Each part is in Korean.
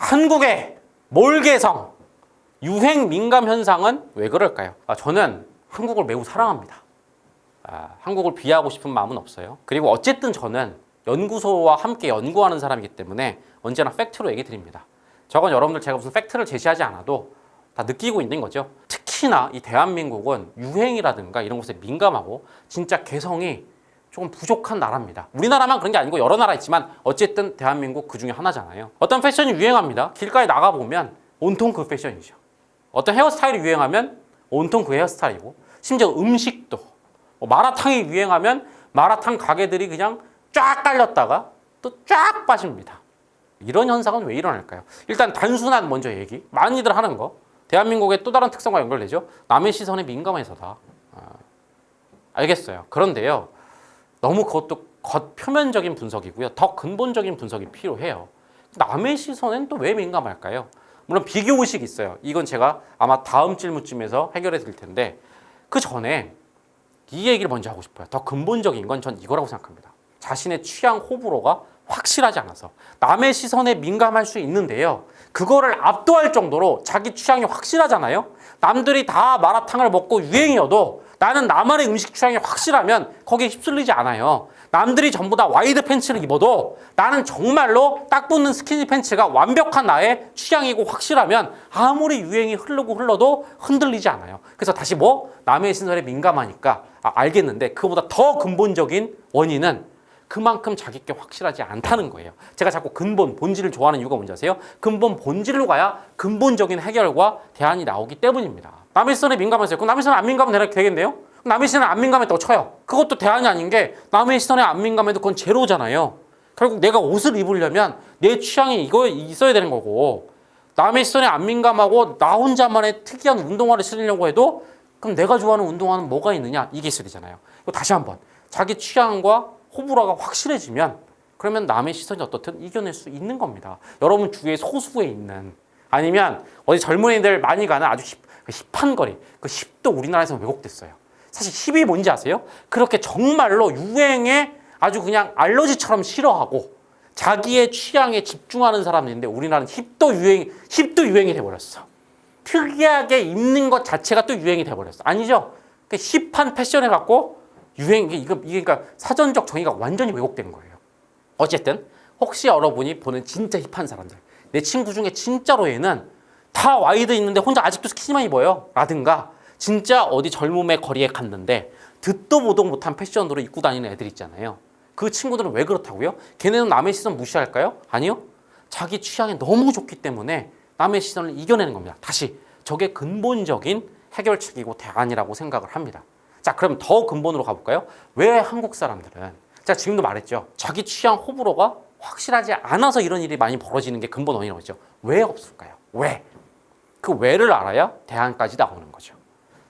한국의 몰개성, 유행 민감 현상은 왜 그럴까요? 저는 한국을 매우 사랑합니다. 한국을 비하하고 싶은 마음은 없어요. 그리고 어쨌든 저는 연구소와 함께 연구하는 사람이기 때문에 언제나 팩트로 얘기 드립니다. 저건 여러분들 제가 무슨 팩트를 제시하지 않아도 다 느끼고 있는 거죠. 특히나 이 대한민국은 유행이라든가 이런 것에 민감하고 진짜 개성이 조금 부족한 나라입니다. 우리나라만 그런 게 아니고 여러 나라 있지만 어쨌든 대한민국 그 중에 하나잖아요. 어떤 패션이 유행합니다. 길가에 나가보면 온통 그 패션이죠. 어떤 헤어스타일이 유행하면 온통 그 헤어스타일이고, 심지어 음식도 마라탕이 유행하면 마라탕 가게들이 그냥 쫙 깔렸다가 또 쫙 빠집니다. 이런 현상은 왜 일어날까요? 일단 단순한 먼저 얘기, 많이들 하는 거, 대한민국의 또 다른 특성과 연결되죠. 남의 시선에 민감해서다. 알겠어요. 그런데요, 너무 그것도 겉표면적인 분석이고요. 더 근본적인 분석이 필요해요. 남의 시선엔 또 왜 민감할까요? 물론 비교의식이 있어요. 이건 제가 아마 다음 질문쯤에서 해결해 드릴 텐데, 그 전에 이 얘기를 먼저 하고 싶어요. 더 근본적인 건 전 이거라고 생각합니다. 자신의 취향 호불호가 확실하지 않아서 남의 시선에 민감할 수 있는데요, 그거를 압도할 정도로 자기 취향이 확실하잖아요. 남들이 다 마라탕을 먹고 유행이어도 나는 나만의 음식 취향이 확실하면 거기에 휩쓸리지 않아요. 남들이 전부 다 와이드 팬츠를 입어도 나는 정말로 딱 붙는 스키니 팬츠가 완벽한 나의 취향이고 확실하면 아무리 유행이 흘러도 흔들리지 않아요. 그래서 다시 남의 시선에 민감하니까 알겠는데, 그보다 더 근본적인 원인은 그만큼 자기께 확실하지 않다는 거예요. 제가 자꾸 본질을 좋아하는 이유가 뭔지 아세요? 근본 본질로 가야 근본적인 해결과 대안이 나오기 때문입니다. 남의 시선에 민감하세요. 그럼 남의 시선에 안 민감하면 되겠네요? 남의 시선에 안 민감했다고 쳐요. 그것도 대안이 아닌 게, 남의 시선에 안 민감해도 그건 제로잖아요. 결국 내가 옷을 입으려면 내 취향이 이거 있어야 되는 거고, 남의 시선에 안 민감하고 나 혼자만의 특이한 운동화를 신으려고 해도 그럼 내가 좋아하는 운동화는 뭐가 있느냐? 이게 있어야 되잖아요. 다시 한번, 자기 취향과 호불호가 확실해지면 그러면 남의 시선이 어떻든 이겨낼 수 있는 겁니다. 여러분 주위에 소수에 있는, 아니면 어디 젊은이들 많이 가는 아주 힙한 거리, 그 힙도 우리나라에서 왜곡됐어요. 사실 힙이 뭔지 아세요? 그렇게 정말로 유행에 아주 그냥 알러지처럼 싫어하고 자기의 취향에 집중하는 사람들인데, 우리나라는 힙도 유행이 돼버렸어. 특이하게 입는 것 자체가 또 유행이 돼버렸어. 아니죠? 힙한 패션에 갖고 이게 그러니까 사전적 정의가 완전히 왜곡된 거예요. 어쨌든 혹시 여러분이 보는 진짜 힙한 사람들, 내 친구 중에 진짜로 얘는 다 와이드 있는데 혼자 아직도 스키니만 입어요 라든가, 진짜 어디 젊음의 거리에 갔는데 듣도 보도 못한 패션으로 입고 다니는 애들 있잖아요. 그 친구들은 왜 그렇다고요? 걔네는 남의 시선 무시할까요? 아니요. 자기 취향이 너무 좋기 때문에 남의 시선을 이겨내는 겁니다. 다시, 저게 근본적인 해결책이고 대안이라고 생각을 합니다. 자, 그럼 더 근본으로 가볼까요? 왜 한국 사람들은, 제가 지금도 말했죠, 자기 취향 호불호가 확실하지 않아서 이런 일이 많이 벌어지는 게 근본 원인이라고 했죠. 왜 없을까요? 왜? 그 왜를 알아야 대안까지 나오는 거죠.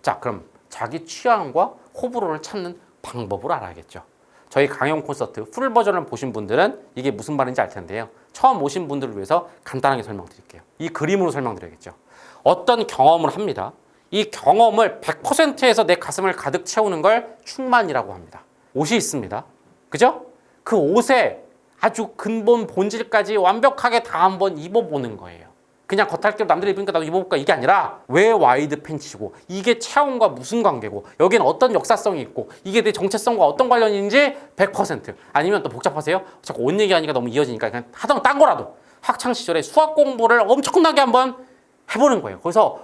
자, 그럼 자기 취향과 호불호를 찾는 방법을 알아야겠죠. 저희 강연 콘서트 풀 버전을 보신 분들은 이게 무슨 말인지 알 텐데요, 처음 오신 분들을 위해서 간단하게 설명드릴게요. 이 그림으로 설명드려야겠죠. 어떤 경험을 합니다. 이 경험을 100%에서 내 가슴을 가득 채우는 걸 충만이라고 합니다. 옷이 있습니다. 그죠? 그 옷에 아주 근본 본질까지 완벽하게 다 한번 입어보는 거예요. 그냥 겉핥기로 남들이 입으니까 나도 입어볼까, 이게 아니라 왜 와이드 팬츠고, 이게 체온과 무슨 관계고, 여기는 어떤 역사성이 있고, 이게 내 정체성과 어떤 관련인지 100%. 아니면 또 복잡하세요? 자꾸 옷 얘기하니까 너무 이어지니까 그냥 하던 딴 거라도 학창시절에 수학 공부를 엄청나게 한번 해보는 거예요. 그래서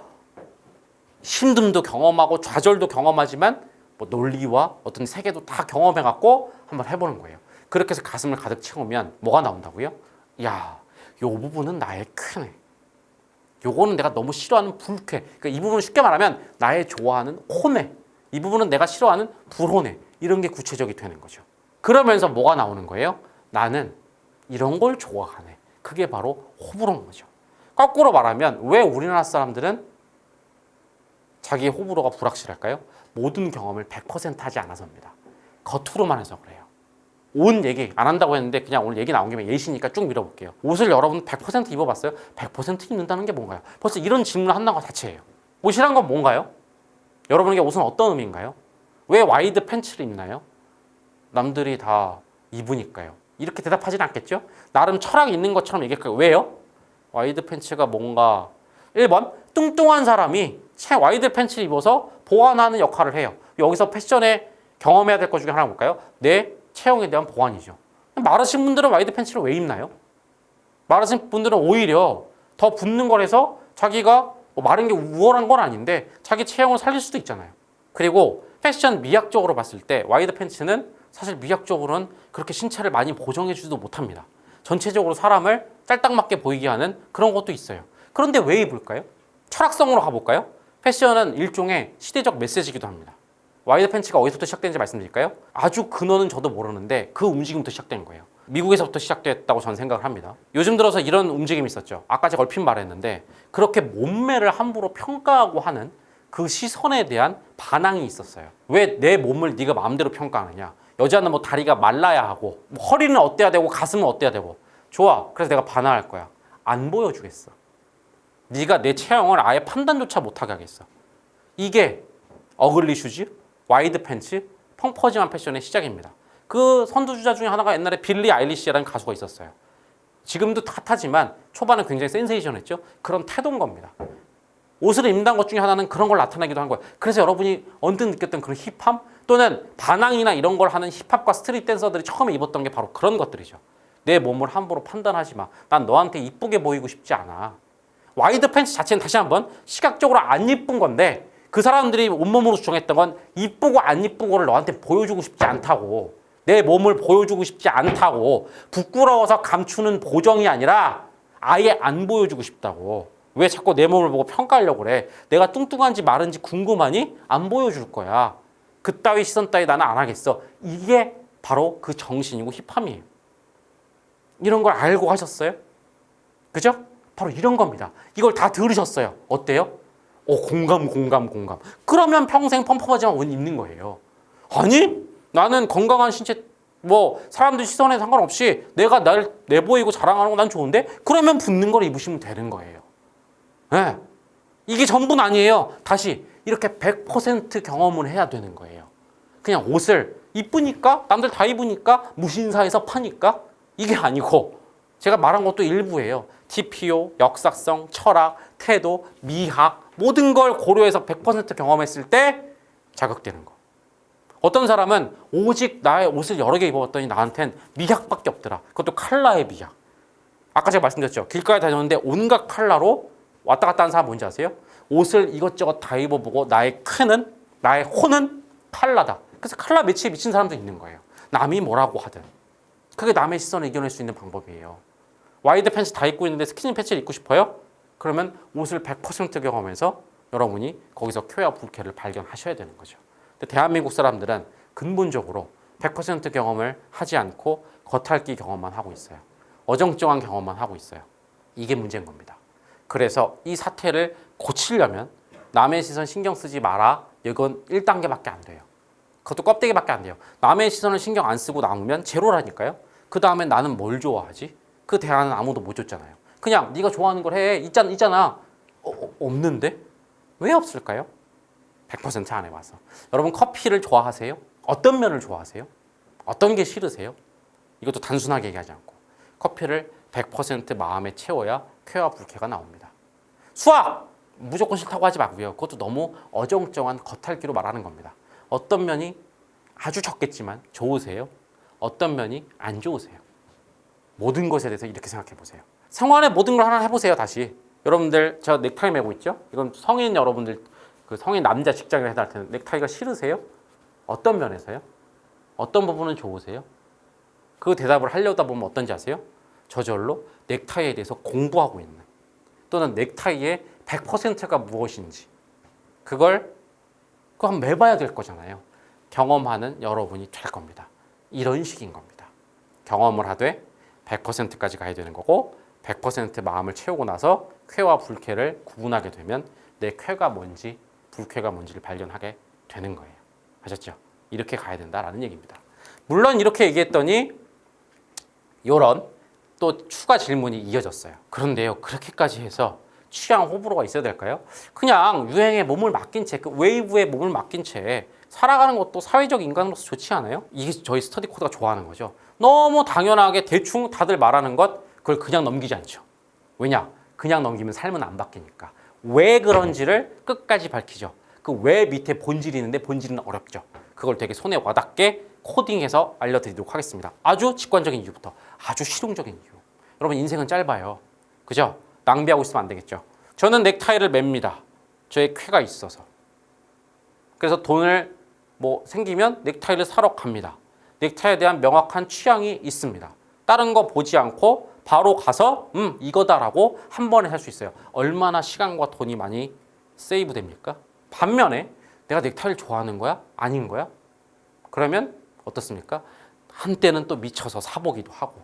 힘듦도 경험하고 좌절도 경험하지만 논리와 어떤 세계도 다 경험해갖고 한번 해보는 거예요. 그렇게 해서 가슴을 가득 채우면 뭐가 나온다고요? 야, 요 부분은 나의 쾌네. 요거는 내가 너무 싫어하는 불쾌. 그러니까 이 부분은 쉽게 말하면 나의 좋아하는 호네. 이 부분은 내가 싫어하는 불호네. 이런 게 구체적이 되는 거죠. 그러면서 뭐가 나오는 거예요? 나는 이런 걸 좋아하네. 그게 바로 호불호인 거죠. 거꾸로 말하면 왜 우리나라 사람들은 자기의 호불호가 불확실할까요? 모든 경험을 100% 하지 않아서입니다. 겉으로만 해서 그래요. 옷 얘기 안 한다고 했는데 그냥 오늘 얘기 나온 김에 예시니까 쭉 밀어볼게요. 옷을 여러분 100% 입어봤어요? 100% 입는다는 게 뭔가요? 벌써 이런 질문을 한다는 것 자체예요. 옷이란 건 뭔가요? 여러분에게 옷은 어떤 의미인가요? 왜 와이드 팬츠를 입나요? 남들이 다 입으니까요. 이렇게 대답하지는 않겠죠? 나름 철학이 있는 것처럼 얘기할까요? 왜요? 와이드 팬츠가 뭔가 1번 뚱뚱한 사람이 와이드 팬츠를 입어서 보완하는 역할을 해요. 여기서 패션에 경험해야 될 것 중에 하나 볼까요? 내 체형에 대한 보완이죠. 마르신 분들은 와이드 팬츠를 왜 입나요? 마르신 분들은 오히려 더 붓는 거라서 자기가 마른 게 우월한 건 아닌데 자기 체형을 살릴 수도 있잖아요. 그리고 패션 미학적으로 봤을 때 와이드 팬츠는 사실 미학적으로는 그렇게 신체를 많이 보정해주지도 못합니다. 전체적으로 사람을 짤딱맞게 보이게 하는 그런 것도 있어요. 그런데 왜 입을까요? 철학성으로 가볼까요? 패션은 일종의 시대적 메시지이기도 합니다. 와이드 팬츠가 어디서부터 시작된지 말씀드릴까요? 아주 근원은 저도 모르는데 그 움직임부터 시작된 거예요. 미국에서부터 시작됐다고 저는 생각을 합니다. 요즘 들어서 이런 움직임이 있었죠. 아까 제가 얼핏 말했는데 그렇게 몸매를 함부로 평가하고 하는 그 시선에 대한 반항이 있었어요. 왜 내 몸을 네가 마음대로 평가하느냐. 여자는 뭐 다리가 말라야 하고 뭐 허리는 어때야 되고 가슴은 어때야 되고. 좋아. 그래서 내가 반항할 거야. 안 보여주겠어. 네가 내 체형을 아예 판단조차 못하게 하겠어. 이게 어글리 슈즈, 와이드 팬츠, 펑퍼짐한 패션의 시작입니다. 그 선두주자 중에 하나가 옛날에 빌리 아일리시라는 가수가 있었어요. 지금도 핫하지만 초반에 굉장히 센세이션했죠. 그런 태도인 겁니다. 옷을 입는 것 중에 하나는 그런 걸 나타내기도 한 거예요. 그래서 여러분이 언뜻 느꼈던 그런 힙합 또는 반항이나 이런 걸 하는 힙합과 스트릿 댄서들이 처음에 입었던 게 바로 그런 것들이죠. 내 몸을 함부로 판단하지 마. 난 너한테 이쁘게 보이고 싶지 않아. 와이드 팬츠 자체는 다시 한번 시각적으로 안 이쁜 건데 그 사람들이 온몸으로 주장했던 건 이쁘고 안 이쁜 거를 너한테 보여주고 싶지 않다고. 내 몸을 보여주고 싶지 않다고. 부끄러워서 감추는 보정이 아니라 아예 안 보여주고 싶다고. 왜 자꾸 내 몸을 보고 평가하려고 그래? 내가 뚱뚱한지 마른지 궁금하니? 안 보여줄 거야. 그따위 시선 따위 나는 안 하겠어. 이게 바로 그 정신이고 힙함이에요. 이런 걸 알고 하셨어요? 그죠? 바로 이런 겁니다. 이걸 다 들으셨어요. 어때요? 공감. 그러면 평생 펌퍼바지만 옷 입는 거예요. 아니? 나는 건강한 신체, 사람들 시선에 상관없이 내가 날 내보이고 자랑하는 거 난 좋은데? 그러면 붙는 걸 입으시면 되는 거예요. 네. 이게 전부는 아니에요. 다시 이렇게 100% 경험을 해야 되는 거예요. 그냥 옷을 이쁘니까 남들 다 입으니까 무신사에서 파니까 이게 아니고 제가 말한 것도 일부예요. TPO, 역사성, 철학, 태도, 미학 모든 걸 고려해서 100% 경험했을 때 자극되는 거. 어떤 사람은 오직 나의 옷을 여러 개 입어봤더니 나한텐 미학밖에 없더라. 그것도 컬러의 미학. 아까 제가 말씀드렸죠. 길가에 다녔는데 온갖 컬러로 왔다 갔다 하는 사람 뭔지 아세요? 옷을 이것저것 다 입어보고 나의 혼은 컬러다. 그래서 컬러 매치에 미친 사람도 있는 거예요. 남이 뭐라고 하든. 그게 남의 시선을 이겨낼 수 있는 방법이에요. 와이드 팬츠 다 입고 있는데 스키니 팬츠를 입고 싶어요? 그러면 옷을 100% 경험해서 여러분이 거기서 쾌와 불쾌를 발견하셔야 되는 거죠. 근데 대한민국 사람들은 근본적으로 100% 경험을 하지 않고 겉핥기 경험만 하고 있어요. 어정쩡한 경험만 하고 있어요. 이게 문제인 겁니다. 그래서 이 사태를 고치려면 남의 시선 신경 쓰지 마라. 이건 1단계밖에 안 돼요. 그것도 껍데기밖에 안 돼요. 남의 시선을 신경 안 쓰고 남으면 제로라니까요. 그 다음에 나는 뭘 좋아하지? 그 대안은 아무도 못 줬잖아요. 그냥 네가 좋아하는 걸 해. 있잖아. 없는데? 왜 없을까요? 100% 안 해봐서. 여러분 커피를 좋아하세요? 어떤 면을 좋아하세요? 어떤 게 싫으세요? 이것도 단순하게 얘기하지 않고 커피를 100% 마음에 채워야 쾌와 불쾌가 나옵니다. 수학! 무조건 싫다고 하지 말고요. 그것도 너무 어정쩡한 겉핥기로 말하는 겁니다. 어떤 면이 아주 적겠지만 좋으세요? 어떤 면이 안 좋으세요? 모든 것에 대해서 이렇게 생각해 보세요. 생활의 모든 걸 하나 해보세요. 다시. 여러분들 제가 넥타이 매고 있죠? 이건 성인 여러분들 그 성인 남자 직장인을 해달 텐데 넥타이가 싫으세요? 어떤 면에서요? 어떤 부분은 좋으세요? 그 대답을 하려다 보면 어떤지 아세요? 저절로 넥타이에 대해서 공부하고 있는 또는 넥타이의 100%가 무엇인지 그거 한번 매봐야 될 거잖아요. 경험하는 여러분이 될 겁니다. 이런 식인 겁니다. 경험을 하되 100%까지 가야 되는 거고 100% 마음을 채우고 나서 쾌와 불쾌를 구분하게 되면 내 쾌가 뭔지 불쾌가 뭔지를 발견하게 되는 거예요. 아셨죠? 이렇게 가야 된다라는 얘기입니다. 물론 이렇게 얘기했더니 이런 또 추가 질문이 이어졌어요. 그런데요, 그렇게까지 해서 취향 호불호가 있어야 될까요? 그냥 유행에 몸을 맡긴 채, 그 웨이브에 몸을 맡긴 채 살아가는 것도 사회적 인간으로서 좋지 않아요? 이게 저희 스터디 코드가 좋아하는 거죠. 너무 당연하게 대충 다들 말하는 것 그걸 그냥 넘기지 않죠. 왜냐? 그냥 넘기면 삶은 안 바뀌니까. 왜 그런지를 끝까지 밝히죠. 그 왜 밑에 본질이 있는데 본질은 어렵죠. 그걸 되게 손에 와닿게 코딩해서 알려드리도록 하겠습니다. 아주 직관적인 이유부터 아주 실용적인 이유. 여러분 인생은 짧아요. 그죠? 낭비하고 있으면 안 되겠죠. 저는 넥타이를 맵니다. 저의 쾌가 있어서. 그래서 돈을 생기면 넥타이를 사러 갑니다. 넥타이에 대한 명확한 취향이 있습니다. 다른 거 보지 않고 바로 가서 이거다라고 한 번에 살 수 있어요. 얼마나 시간과 돈이 많이 세이브 됩니까? 반면에 내가 넥타이를 좋아하는 거야? 아닌 거야? 그러면 어떻습니까? 한때는 또 미쳐서 사보기도 하고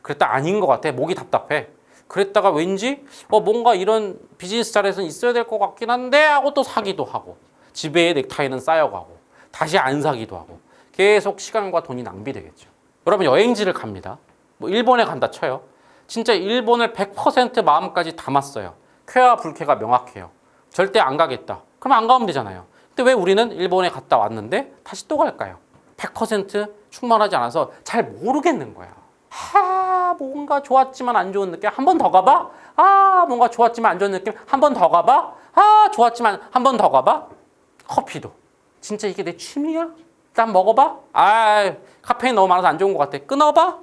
그랬다 아닌 것 같아. 목이 답답해. 그랬다가 왠지 뭔가 이런 비즈니스 자리에서는 있어야 될 것 같긴 한데 하고 또 사기도 하고 집에 넥타이는 쌓여가고 다시 안 사기도 하고 계속 시간과 돈이 낭비되겠죠. 여러분 여행지를 갑니다. 일본에 간다 쳐요. 진짜 일본을 100% 마음까지 담았어요. 쾌와 불쾌가 명확해요. 절대 안 가겠다. 그럼 안 가면 되잖아요. 근데 왜 우리는 일본에 갔다 왔는데 다시 또 갈까요? 100% 충만하지 않아서 잘 모르겠는 거야. 뭔가 좋았지만 안 좋은 느낌 한 번 더 가봐. 뭔가 좋았지만 안 좋은 느낌 한 번 더 가봐. 좋았지만 한 번 더 가봐. 커피도 진짜 이게 내 취미야? 일단 먹어봐. 카페인 너무 많아서 안 좋은 것 같아. 끊어봐.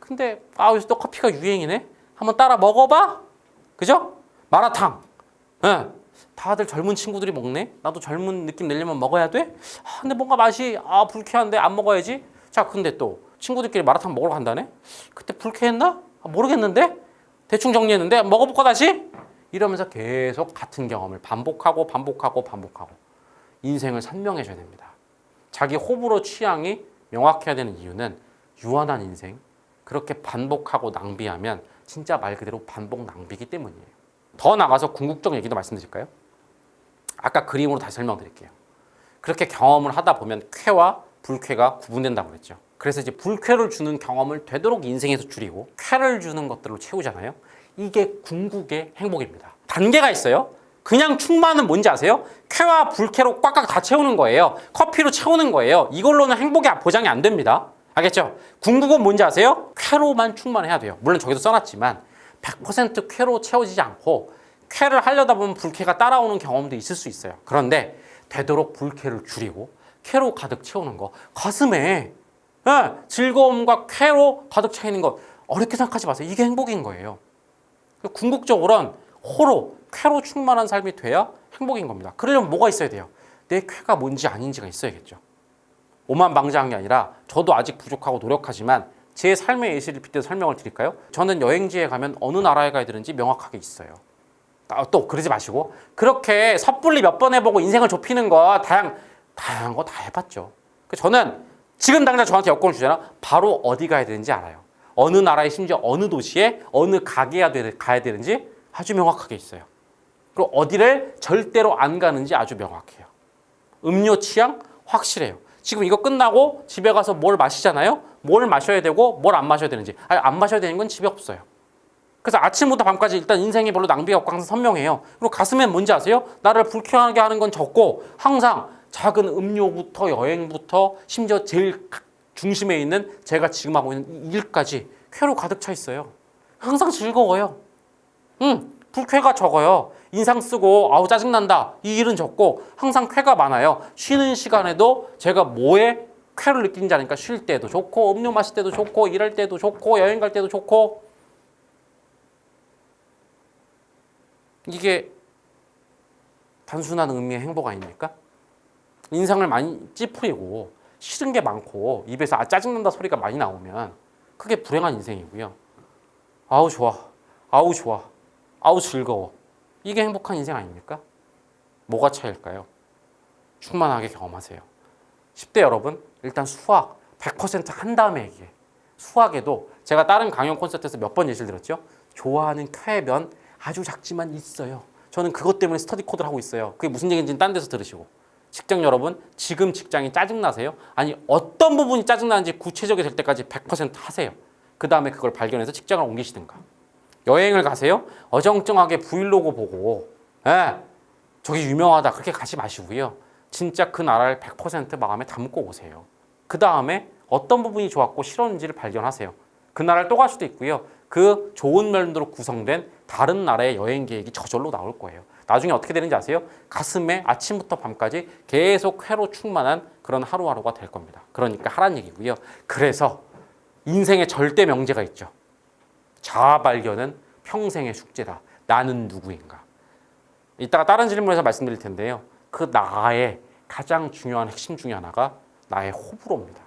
근데 요새 또 커피가 유행이네. 한번 따라 먹어봐. 그죠? 마라탕. 다들 젊은 친구들이 먹네. 나도 젊은 느낌 내려면 먹어야 돼? 근데 뭔가 맛이 불쾌한데 안 먹어야지. 자, 근데 또 친구들끼리 마라탕 먹으러 간다네. 그때 불쾌했나? 모르겠는데. 대충 정리했는데 먹어볼까 다시? 이러면서 계속 같은 경험을 반복하고 인생을 선명해줘야 됩니다. 자기 호불호 취향이 명확해야 되는 이유는 유한한 인생 그렇게 반복하고 낭비하면 진짜 말 그대로 반복 낭비이기 때문이에요. 더 나가서 궁극적 얘기도 말씀드릴까요? 아까 그림으로 다시 설명드릴게요. 그렇게 경험을 하다 보면 쾌와 불쾌가 구분된다고 그랬죠. 그래서 이제 불쾌를 주는 경험을 되도록 인생에서 줄이고 쾌를 주는 것들로 채우잖아요. 이게 궁극의 행복입니다. 단계가 있어요. 그냥 충만은 뭔지 아세요? 쾌와 불쾌로 꽉꽉 다 채우는 거예요. 커피로 채우는 거예요. 이걸로는 행복이 보장이 안 됩니다. 알겠죠? 궁극은 뭔지 아세요? 쾌로만 충만해야 돼요. 물론 저기도 써놨지만 100% 쾌로 채워지지 않고 쾌를 하려다 보면 불쾌가 따라오는 경험도 있을 수 있어요. 그런데 되도록 불쾌를 줄이고 쾌로 가득 채우는 거 가슴에 즐거움과 쾌로 가득 차 있는 거 어렵게 생각하지 마세요. 이게 행복인 거예요. 궁극적으로는 호로 쾌로 충만한 삶이 돼야 행복인 겁니다. 그러려면 뭐가 있어야 돼요? 내 쾌가 뭔지 아닌지가 있어야겠죠. 오만방자한 게 아니라 저도 아직 부족하고 노력하지만 제 삶의 예시를 빗대서 설명을 드릴까요? 저는 여행지에 가면 어느 나라에 가야 되는지 명확하게 있어요. 또 그러지 마시고 그렇게 섣불리 몇 번 해보고 인생을 좁히는 거 다양한 거 다 해봤죠. 저는 지금 당장 저한테 여권을 주잖아. 바로 어디 가야 되는지 알아요. 어느 나라에 심지어 어느 도시에 어느 가게에 가야 되는지 아주 명확하게 있어요. 그리고 어디를 절대로 안 가는지 아주 명확해요. 음료 취향 확실해요. 지금 이거 끝나고 집에 가서 뭘 마시잖아요. 뭘 마셔야 되고 뭘 안 마셔야 되는지. 안 마셔야 되는 건 집에 없어요. 그래서 아침부터 밤까지 일단 인생이 별로 낭비가 없고 항상 선명해요. 그리고 가슴엔 뭔지 아세요? 나를 불쾌하게 하는 건 적고 항상 작은 음료부터 여행부터 심지어 제일 중심에 있는 제가 지금 하고 있는 일까지 쾌로 가득 차 있어요. 항상 즐거워요. 불쾌가 적어요. 인상 쓰고 짜증난다 이 일은 적고 항상 쾌가 많아요. 쉬는 시간에도 제가 뭐에 쾌를 느끼는지 아니까 쉴 때도 좋고 음료 마실 때도 좋고 일할 때도 좋고 여행 갈 때도 좋고 이게 단순한 의미의 행복 아닙니까? 인상을 많이 찌푸리고 싫은 게 많고 입에서 짜증난다 소리가 많이 나오면 그게 불행한 인생이고요. 좋아. 좋아. 즐거워. 이게 행복한 인생 아닙니까? 뭐가 차일까요? 충만하게 경험하세요. 10대 여러분 일단 수학 100% 한 다음에 얘기해. 수학에도 제가 다른 강연 콘서트에서 몇 번 예시를 들었죠. 좋아하는 쾌변 아주 작지만 있어요. 저는 그것 때문에 스터디 코드를 하고 있어요. 그게 무슨 얘기인지는 딴 데서 들으시고. 직장 여러분 지금 직장이 짜증나세요? 아니 어떤 부분이 짜증나는지 구체적이 될 때까지 100% 하세요. 그 다음에 그걸 발견해서 직장을 옮기시든가. 여행을 가세요? 어정쩡하게 브이로그 보고 저기 유명하다 그렇게 가지 마시고요. 진짜 그 나라를 100% 마음에 담고 오세요. 그 다음에 어떤 부분이 좋았고 싫었는지를 발견하세요. 그 나라를 또 갈 수도 있고요. 그 좋은 면으로 구성된 다른 나라의 여행 계획이 저절로 나올 거예요. 나중에 어떻게 되는지 아세요? 가슴에 아침부터 밤까지 계속 쾌로 충만한 그런 하루하루가 될 겁니다. 그러니까 하란 얘기고요. 그래서 인생의 절대 명제가 있죠. 자아 발견은 평생의 숙제다. 나는 누구인가? 이따가 다른 질문에서 말씀드릴 텐데요. 그 나의 가장 중요한 핵심 중에 하나가 나의 호불호입니다.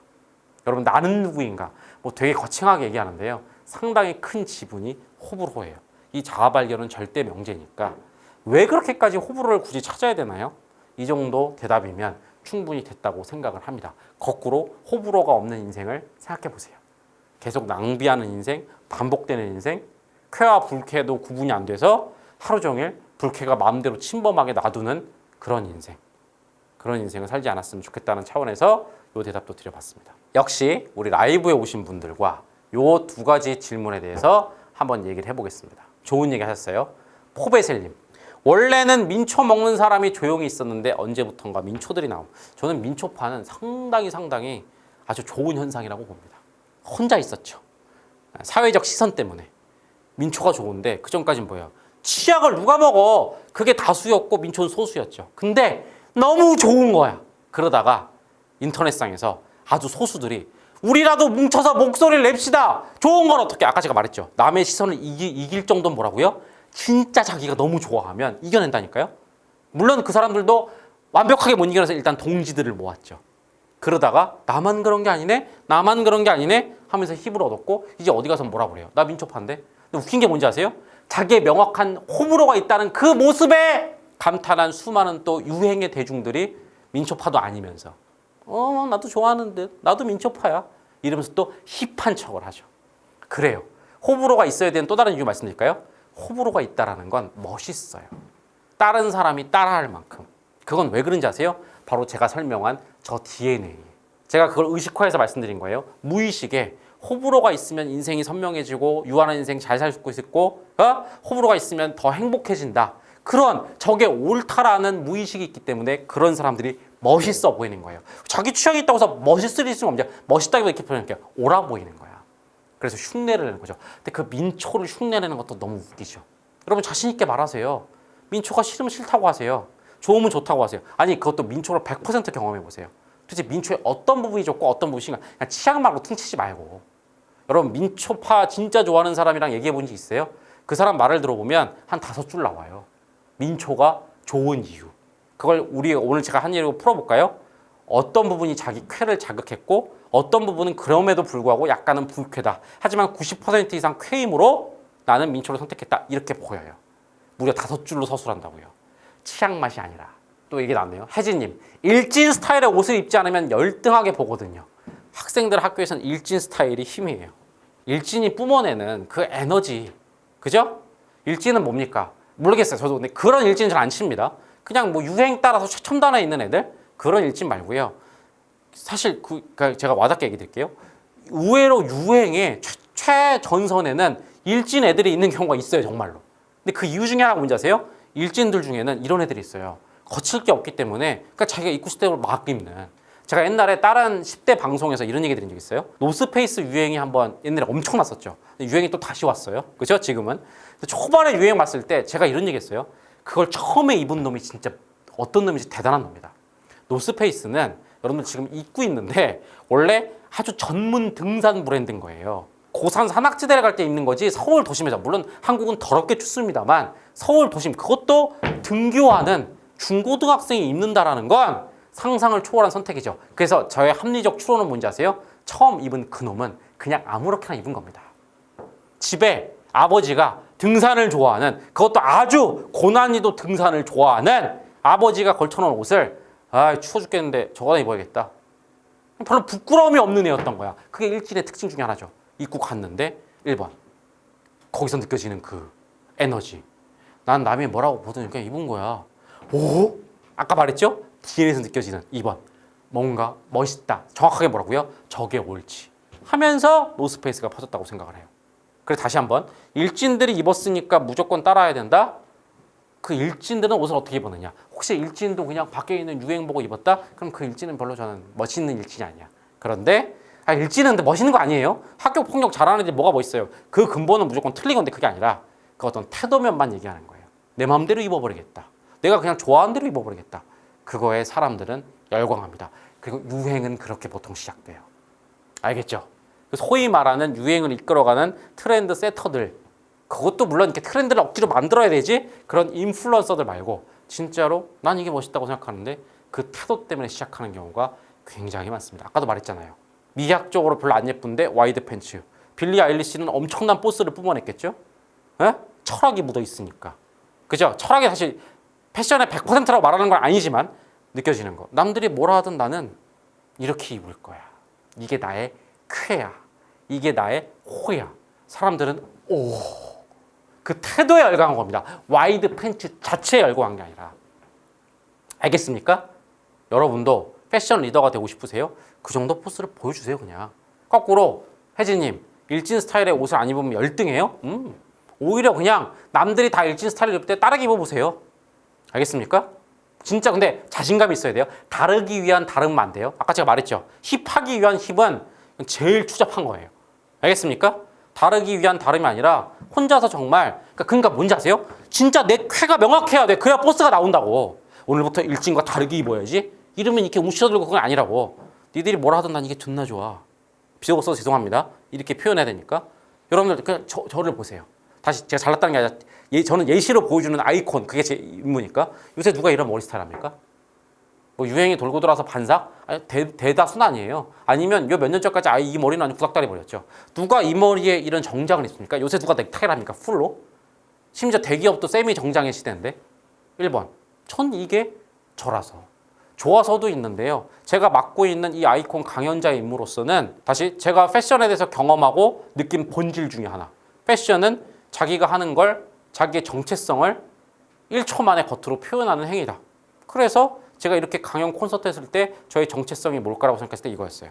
여러분, 나는 누구인가? 뭐 되게 거창하게 얘기하는데요. 상당히 큰 지분이 호불호예요. 이 자아 발견은 절대 명제니까 왜 그렇게까지 호불호를 굳이 찾아야 되나요? 이 정도 대답이면 충분히 됐다고 생각을 합니다. 거꾸로 호불호가 없는 인생을 생각해 보세요. 계속 낭비하는 인생, 반복되는 인생, 쾌와 불쾌도 구분이 안 돼서 하루 종일 불쾌가 마음대로 침범하게 놔두는 그런 인생. 그런 인생을 살지 않았으면 좋겠다는 차원에서 이 대답도 드려봤습니다. 역시 우리 라이브에 오신 분들과 이 두 가지 질문에 대해서 한번 얘기를 해보겠습니다. 좋은 얘기 하셨어요. 포베셀님. 원래는 민초 먹는 사람이 조용히 있었는데 언제부턴가 민초들이 나옴. 저는 민초파는 상당히 아주 좋은 현상이라고 봅니다. 혼자 있었죠. 사회적 시선 때문에. 민초가 좋은데 그전까지는 뭐예요? 치약을 누가 먹어? 그게 다수였고 민초는 소수였죠. 근데 너무 좋은 거야. 그러다가 인터넷상에서 아주 소수들이 우리라도 뭉쳐서 목소리를 냅시다. 좋은 건 어떻게? 아까 제가 말했죠. 남의 시선을 이길 정도는 뭐라고요? 진짜 자기가 너무 좋아하면 이겨낸다니까요. 물론 그 사람들도 완벽하게 못 이겨내서 일단 동지들을 모았죠. 그러다가 나만 그런 게 아니네? 나만 그런 게 아니네? 하면서 힘을 얻었고 이제 어디 가서 뭐라 그래요? 나 민초파인데? 근데 웃긴 게 뭔지 아세요? 자기의 명확한 호불호가 있다는 그 모습에 감탄한 수많은 또 유행의 대중들이 민초파도 아니면서 나도 좋아하는데 나도 민초파야 이러면서 또 힙한 척을 하죠. 그래요. 호불호가 있어야 되는 또 다른 이유 말씀드릴까요? 호불호가 있다는 건 멋있어요. 다른 사람이 따라할 만큼. 그건 왜 그런지 아세요? 바로 제가 설명한 저 DNA. 제가 그걸 의식화해서 말씀드린 거예요. 무의식에 호불호가 있으면 인생이 선명해지고 유한한 인생 잘 살 수 있고 호불호가 있으면 더 행복해진다. 그런 저게 옳다라는 무의식이 있기 때문에 그런 사람들이 멋있어 보이는 거예요. 자기 취향이 있다고 해서 멋있을 수는 없죠. 멋있다고 이렇게 표현할게요. 옳아 보이는 거야. 그래서 흉내를 내는 거죠. 근데 그 민초를 흉내내는 것도 너무 웃기죠. 여러분 자신 있게 말하세요. 민초가 싫으면 싫다고 하세요. 좋으면 좋다고 하세요. 아니 그것도 민초를 100% 경험해 보세요. 도대체 민초의 어떤 부분이 좋고 어떤 부분이 싫은가. 그냥 취향만으로 퉁치지 말고. 여러분 민초파 진짜 좋아하는 사람이랑 얘기해 본 적 있어요? 그 사람 말을 들어보면 한 5줄 나와요. 민초가 좋은 이유. 그걸 우리 오늘 제가 한 예로 풀어볼까요? 어떤 부분이 자기 쾌를 자극했고 어떤 부분은 그럼에도 불구하고 약간은 불쾌다. 하지만 90% 이상 쾌임으로 나는 민초를 선택했다. 이렇게 보여요. 무려 5줄로 서술한다고요. 취향 맛이 아니라. 또 얘기 나왔네요. 혜진님. 일진 스타일의 옷을 입지 않으면 열등하게 보거든요. 학생들 학교에서는 일진 스타일이 힘이에요. 일진이 뿜어내는 그 에너지. 그죠? 일진은 뭡니까? 모르겠어요. 저도 근데 그런 일진은 잘 안 칩니다. 그냥 뭐 유행 따라서 최첨단에 있는 애들 그런 일진 말고요. 사실 그러니까 제가 와닿게 얘기 드릴게요. 의외로 유행의 최전선에는 일진 애들이 있는 경우가 있어요, 정말로. 근데 그 이유 중에 하나가 뭔지 아세요? 일진들 중에는 이런 애들이 있어요. 거칠 게 없기 때문에 그러니까 자기가 입고 싶은 대로 막 입는. 제가 옛날에 다른 10대 방송에서 이런 얘기 드린 적 있어요. 노스페이스 유행이 한번 옛날에 엄청 났었죠. 유행이 또 다시 왔어요. 그죠? 지금은. 초반에 유행 왔을 때 제가 이런 얘기 했어요. 그걸 처음에 입은 놈이 진짜 어떤 놈인지 대단한 놈이다. 노스페이스는 여러분들 지금 입고 있는데 원래 아주 전문 등산 브랜드인 거예요. 고산 산악지대를 갈 때 입는 거지 서울 도심에서. 물론 한국은 더럽게 춥습니다만 서울 도심 그것도 등교하는 중고등학생이 입는다라는 건 상상을 초월한 선택이죠. 그래서 저의 합리적 추론은 뭔지 아세요? 처음 입은 그놈은 그냥 아무렇게나 입은 겁니다. 집에 아버지가 등산을 좋아하는 그것도 아주 고난이도 등산을 좋아하는 아버지가 걸쳐놓은 옷을 추워 죽겠는데 저거나 입어야겠다. 별로 부끄러움이 없는 애였던 거야. 그게 일진의 특징 중에 하나죠. 입고 갔는데 1번 거기서 느껴지는 그 에너지. 난 남이 뭐라고 보더니 그냥 입은 거야. 오? 아까 말했죠? DNA에서 느껴지는 2번 뭔가 멋있다. 정확하게 뭐라고요? 저게 옳지 하면서 노스페이스가 퍼졌다고 생각을 해요. 그래서 다시 한번 일진들이 입었으니까 무조건 따라야 된다? 그 일진들은 옷을 어떻게 입었느냐? 혹시 일진도 그냥 밖에 있는 유행 보고 입었다? 그럼 그 일진은 별로 저는 멋있는 일진이 아니야. 그런데 아, 일진은 근데 멋있는 거 아니에요? 학교 폭력 잘하는 애들 뭐가 멋있어요? 그 근본은 무조건 틀린 건데 그게 아니라 그 어떤 태도면만 얘기하는 거예요. 내 마음대로 입어버리겠다. 내가 그냥 좋아하는 대로 입어버리겠다. 그거에 사람들은 열광합니다. 그리고 유행은 그렇게 보통 시작돼요. 알겠죠? 소위 말하는 유행을 이끌어가는 트렌드 세터들, 그것도 물론 이렇게 트렌드를 억지로 만들어야 되지, 그런 인플루언서들 말고 진짜로 난 이게 멋있다고 생각하는데 그 태도 때문에 시작하는 경우가 굉장히 많습니다. 아까도 말했잖아요. 미학적으로 별로 안 예쁜데 와이드 팬츠. 빌리 아일리시는 엄청난 포스를 뿜어냈겠죠? 에? 철학이 묻어 있으니까. 그죠? 철학이 사실 패션의 100%라고 말하는 건 아니지만 느껴지는 거. 남들이 뭐라 하든 나는 이렇게 입을 거야. 이게 나의 쾌야. 이게 나의 호야. 사람들은 그 태도에 열광한 겁니다. 와이드 팬츠 자체에 열광한 게 아니라. 알겠습니까? 여러분도 패션 리더가 되고 싶으세요? 그 정도 포스를 보여주세요. 그냥. 거꾸로 혜진님, 일진 스타일의 옷을 안 입으면 열등해요? 오히려 그냥 남들이 다 일진 스타일을 입을 때 따르게 입어보세요. 알겠습니까? 진짜 근데 자신감이 있어야 돼요. 다르기 위한 다름은 안 돼요. 아까 제가 말했죠. 힙하기 위한 힙은 제일 추잡한 거예요. 알겠습니까? 다르기 위한 다름이 아니라 혼자서 정말 그러니까 뭔지 아세요? 진짜 내 쾌가 명확해야 돼. 그래야 버스가 나온다고. 오늘부터 일진과 다르게 입어야지. 이러면 이렇게 움츠러들고 그건 아니라고. 니들이 뭐라 하든 난 이게 존나 좋아. 비속어 써서 죄송합니다. 이렇게 표현해야 되니까. 여러분들 그냥 저를 보세요. 다시 제가 잘났다는 게 아니라 저는 예시로 보여주는 아이콘. 그게 제 임무니까. 요새 누가 이런 머리 스타일 합니까? 뭐 유행이 돌고 돌아서 반삭? 아니, 대다수는 아니에요. 아니면 요 몇 년 전까지 아예 이 머리는 아주 구닥다리 머리였죠. 누가 이 머리에 이런 정장을 입습니까? 요새 누가 넥타이를 합니까? 풀로? 심지어 대기업도 세미 정장의 시대인데. 1번. 전 이게 저라서. 좋아서도 있는데요. 제가 맡고 있는 이 아이콘 강연자의 임무로서는 다시 제가 패션에 대해서 경험하고 느낀 본질 중에 하나. 패션은 자기가 하는 걸 자기의 정체성을 1초 만에 겉으로 표현하는 행위다. 그래서 제가 이렇게 강연 콘서트 했을 때 저의 정체성이 뭘까라고 생각했을 때 이거였어요.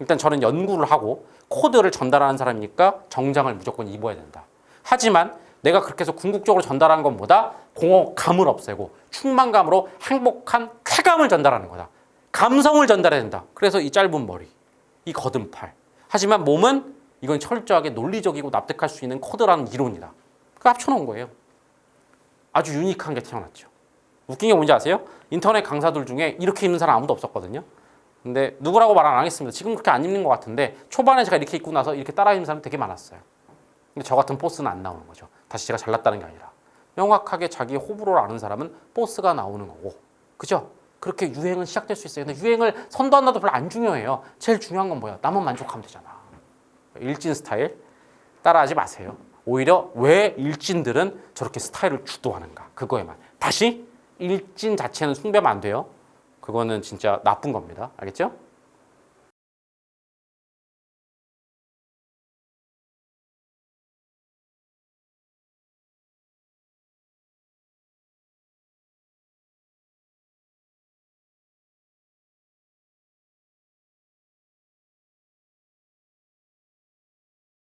일단 저는 연구를 하고 코드를 전달하는 사람이니까 정장을 무조건 입어야 된다. 하지만 내가 그렇게 해서 궁극적으로 전달하는 것보다 공허감을 없애고 충만감으로 행복한 쾌감을 전달하는 거다. 감성을 전달해야 된다. 그래서 이 짧은 머리, 이 거듭 팔. 하지만 몸은 이건 철저하게 논리적이고 납득할 수 있는 코드라는 이론이다. 그 합쳐놓은 거예요. 아주 유니크한 게 태어났죠. 웃긴 게 뭔지 아세요? 인터넷 강사들 중에 이렇게 입는 사람 아무도 없었거든요. 근데 누구라고 말 안 하겠습니다. 지금 그렇게 안 입는 것 같은데 초반에 제가 이렇게 입고 나서 이렇게 따라 입는 사람 되게 많았어요. 근데 저 같은 포스는 안 나오는 거죠. 다시 제가 잘났다는 게 아니라 명확하게 자기 호불호를 아는 사람은 포스가 나오는 거고, 그죠? 그렇게 유행은 시작될 수 있어요. 근데 유행을 선도한다도 별로 안 중요해요. 제일 중요한 건 뭐야? 남은 만족하면 되잖아. 일진 스타일 따라하지 마세요. 오히려 왜 일진들은 저렇게 스타일을 주도하는가? 그거에만. 다시 일진 자체는 숭배하면 안 돼요. 그거는 진짜 나쁜 겁니다. 알겠죠?